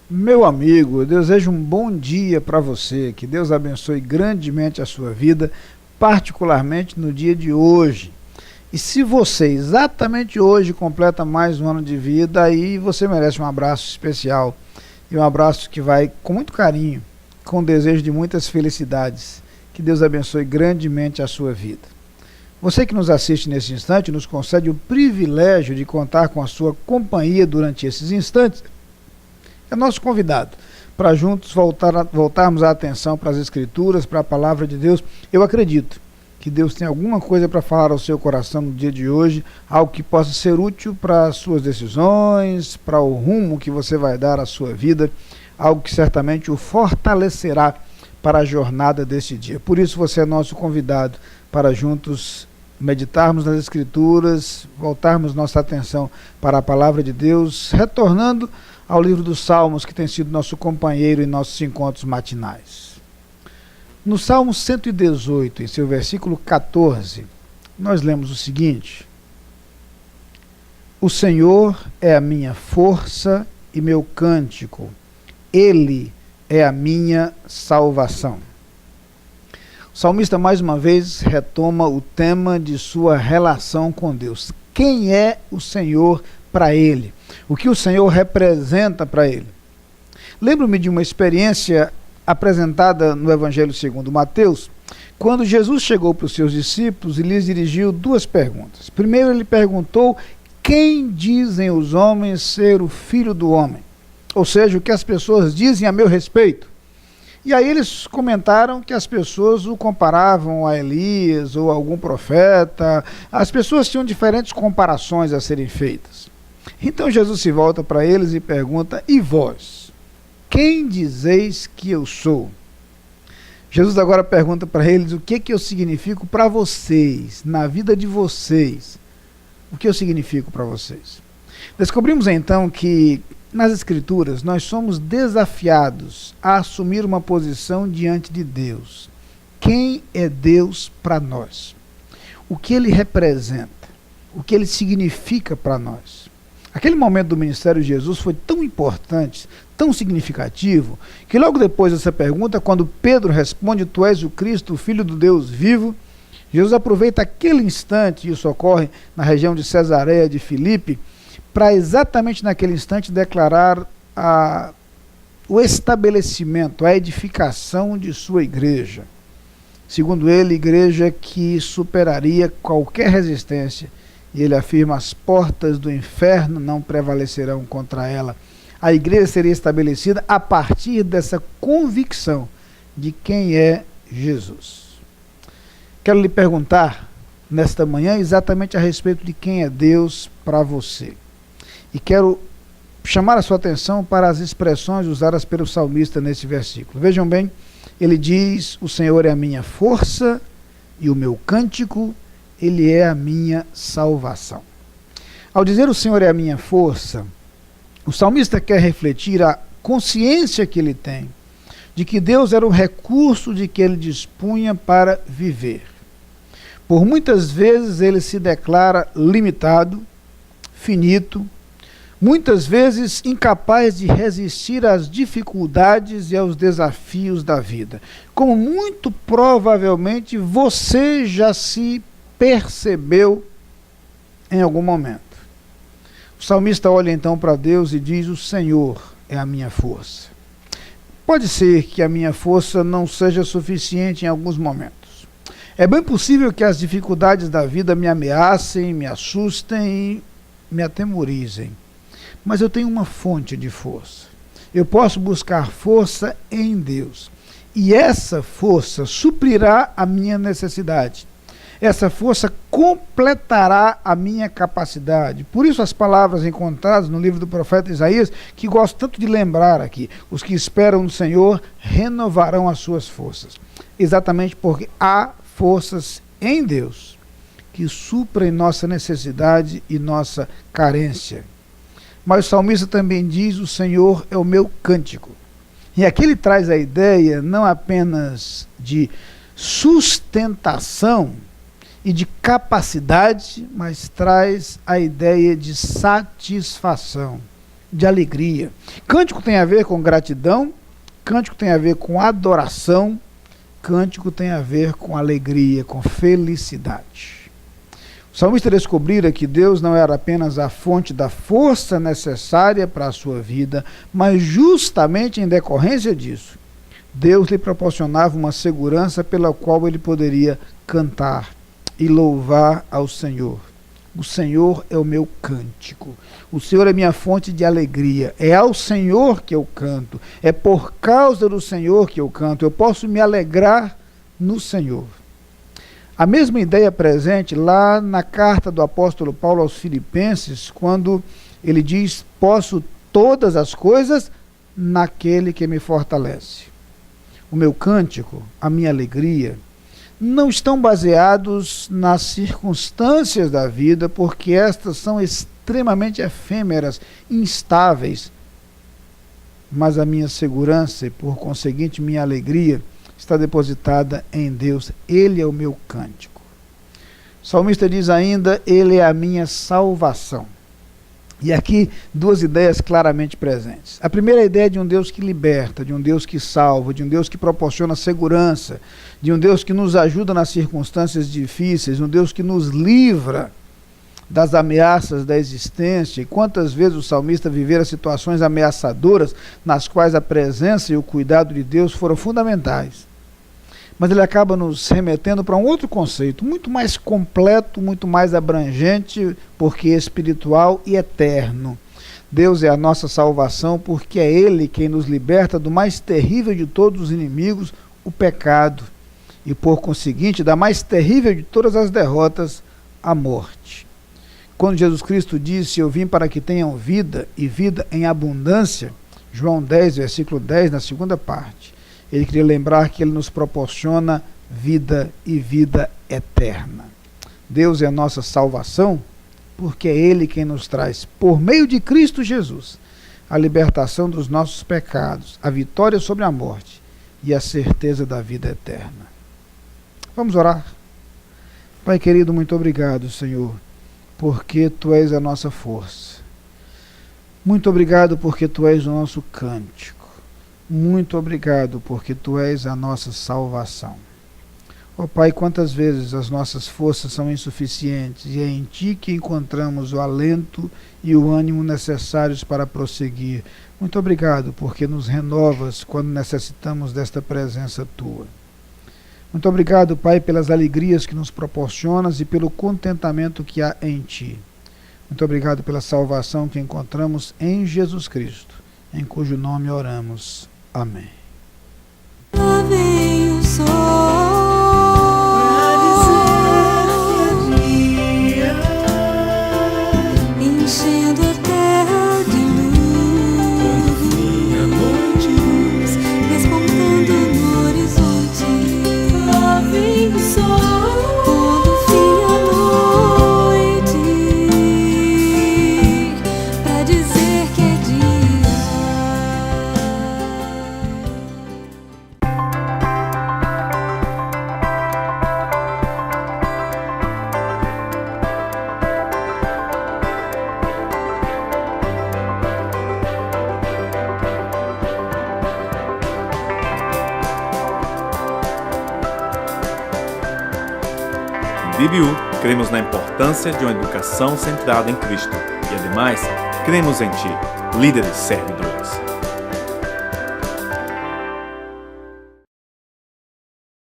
Meu amigo, eu desejo um bom dia para você, que Deus abençoe grandemente a sua vida, particularmente no dia de hoje. E se você exatamente hoje completa mais um ano de vida, aí você merece um abraço especial, e um abraço que vai com muito carinho, com desejo de muitas felicidades. Que Deus abençoe grandemente a sua vida. Você que nos assiste nesse instante nos concede o privilégio de contar com a sua companhia durante esses instantes. É nosso convidado para juntos voltarmos a atenção para as Escrituras, para a Palavra de Deus. Eu acredito que Deus tem alguma coisa para falar ao seu coração no dia de hoje, algo que possa ser útil para as suas decisões, para o rumo que você vai dar à sua vida, algo que certamente o fortalecerá para a jornada desse dia. Por isso você é nosso convidado para juntos meditarmos nas Escrituras, voltarmos nossa atenção para a Palavra de Deus, retornando ao livro dos Salmos, que tem sido nosso companheiro em nossos encontros matinais. No Salmo 118, em seu versículo 14, nós lemos o seguinte: O Senhor é a minha força e meu cântico, Ele é a minha salvação. O salmista mais uma vez retoma o tema de sua relação com Deus. Quem é o Senhor para ele? O que o Senhor representa para ele? Lembro-me de uma experiência apresentada no Evangelho segundo Mateus, quando Jesus chegou para os seus discípulos e lhes dirigiu duas perguntas. Primeiro ele perguntou: quem dizem os homens ser o Filho do Homem? Ou seja, o que as pessoas dizem a meu respeito. E aí eles comentaram que as pessoas o comparavam a Elias ou a algum profeta. As pessoas tinham diferentes comparações a serem feitas. Então Jesus se volta para eles e pergunta: e vós? Quem dizeis que eu sou? Jesus agora pergunta para eles o que eu significo para vocês, na vida de vocês. O que eu significo para vocês? Descobrimos então que nas Escrituras nós somos desafiados a assumir uma posição diante de Deus. Quem é Deus para nós? O que Ele representa? O que Ele significa para nós? Aquele momento do ministério de Jesus foi tão importante, tão significativo, que logo depois dessa pergunta, quando Pedro responde: Tu és o Cristo, o Filho do Deus vivo, Jesus aproveita aquele instante, isso ocorre na região de Cesareia de Filipe, para exatamente naquele instante declarar o estabelecimento, a edificação de sua igreja. Segundo ele, igreja que superaria qualquer resistência. E ele afirma: as portas do inferno não prevalecerão contra ela. A igreja seria estabelecida a partir dessa convicção de quem é Jesus. Quero lhe perguntar nesta manhã exatamente a respeito de quem é Deus para você. E quero chamar a sua atenção para as expressões usadas pelo salmista nesse versículo. Vejam bem, ele diz: o Senhor é a minha força e o meu cântico, Ele é a minha salvação. Ao dizer o Senhor é a minha força, o salmista quer refletir a consciência que ele tem de que Deus era o recurso de que ele dispunha para viver. Por muitas vezes ele se declara limitado, finito, muitas vezes incapaz de resistir às dificuldades e aos desafios da vida. Como muito provavelmente você já se percebeu em algum momento. O salmista olha então para Deus e diz: o Senhor é a minha força. Pode ser que a minha força não seja suficiente em alguns momentos. É bem possível que as dificuldades da vida me ameacem, me assustem e me atemorizem. Mas eu tenho uma fonte de força. Eu posso buscar força em Deus. E essa força suprirá a minha necessidade. Essa força completará a minha capacidade. Por isso as palavras encontradas no livro do profeta Isaías, que gosto tanto de lembrar aqui: os que esperam no Senhor renovarão as suas forças. Exatamente porque há forças em Deus que suprem nossa necessidade e nossa carência. Mas o salmista também diz: o Senhor é o meu cântico. E aqui ele traz a ideia não apenas de sustentação e de capacidade, mas traz a ideia de satisfação, de alegria. Cântico tem a ver com gratidão, cântico tem a ver com adoração, cântico tem a ver com alegria, com felicidade. O salmista descobrira que Deus não era apenas a fonte da força necessária para a sua vida, mas justamente em decorrência disso, Deus lhe proporcionava uma segurança pela qual ele poderia cantar e louvar ao Senhor. O Senhor é o meu cântico. O Senhor é minha fonte de alegria. É ao Senhor que eu canto. É por causa do Senhor que eu canto. Eu posso me alegrar no Senhor. A mesma ideia presente lá na carta do apóstolo Paulo aos Filipenses, quando ele diz: posso todas as coisas naquele que me fortalece. O meu cântico, a minha alegria, não estão baseados nas circunstâncias da vida, porque estas são extremamente efêmeras, instáveis. Mas a minha segurança e, por conseguinte, minha alegria está depositada em Deus. Ele é o meu cântico. O salmista diz ainda: ele é a minha salvação. E aqui duas ideias claramente presentes. A primeira é a ideia de um Deus que liberta, de um Deus que salva, de um Deus que proporciona segurança, de um Deus que nos ajuda nas circunstâncias difíceis, um Deus que nos livra das ameaças da existência. E quantas vezes o salmista vivera situações ameaçadoras nas quais a presença e o cuidado de Deus foram fundamentais. Mas ele acaba nos remetendo para um outro conceito, muito mais completo, muito mais abrangente, porque espiritual e eterno. Deus é a nossa salvação, porque é Ele quem nos liberta do mais terrível de todos os inimigos, o pecado, e por conseguinte, da mais terrível de todas as derrotas, a morte. Quando Jesus Cristo disse: eu vim para que tenham vida, e vida em abundância, João 10, versículo 10, na segunda parte, ele queria lembrar que ele nos proporciona vida e vida eterna. Deus é a nossa salvação, porque é Ele quem nos traz, por meio de Cristo Jesus, a libertação dos nossos pecados, a vitória sobre a morte e a certeza da vida eterna. Vamos orar. Pai querido, muito obrigado, Senhor, porque Tu és a nossa força. Muito obrigado porque Tu és o nosso cântico. Muito obrigado porque Tu és a nossa salvação. Ó Pai, quantas vezes as nossas forças são insuficientes e é em Ti que encontramos o alento e o ânimo necessários para prosseguir. Muito obrigado porque nos renovas quando necessitamos desta presença Tua. Muito obrigado, Pai, pelas alegrias que nos proporcionas e pelo contentamento que há em Ti. Muito obrigado pela salvação que encontramos em Jesus Cristo, em cujo nome oramos. Amém. Lá vem o sol pra dizer que enchendo a terra de luz, a noite despontando no horizonte. Lá vem o sol quando fim a noite pra dizer que é dia. Em BBU, cremos na importância de uma educação centrada em Cristo e, ademais, cremos em Ti, líderes servidores.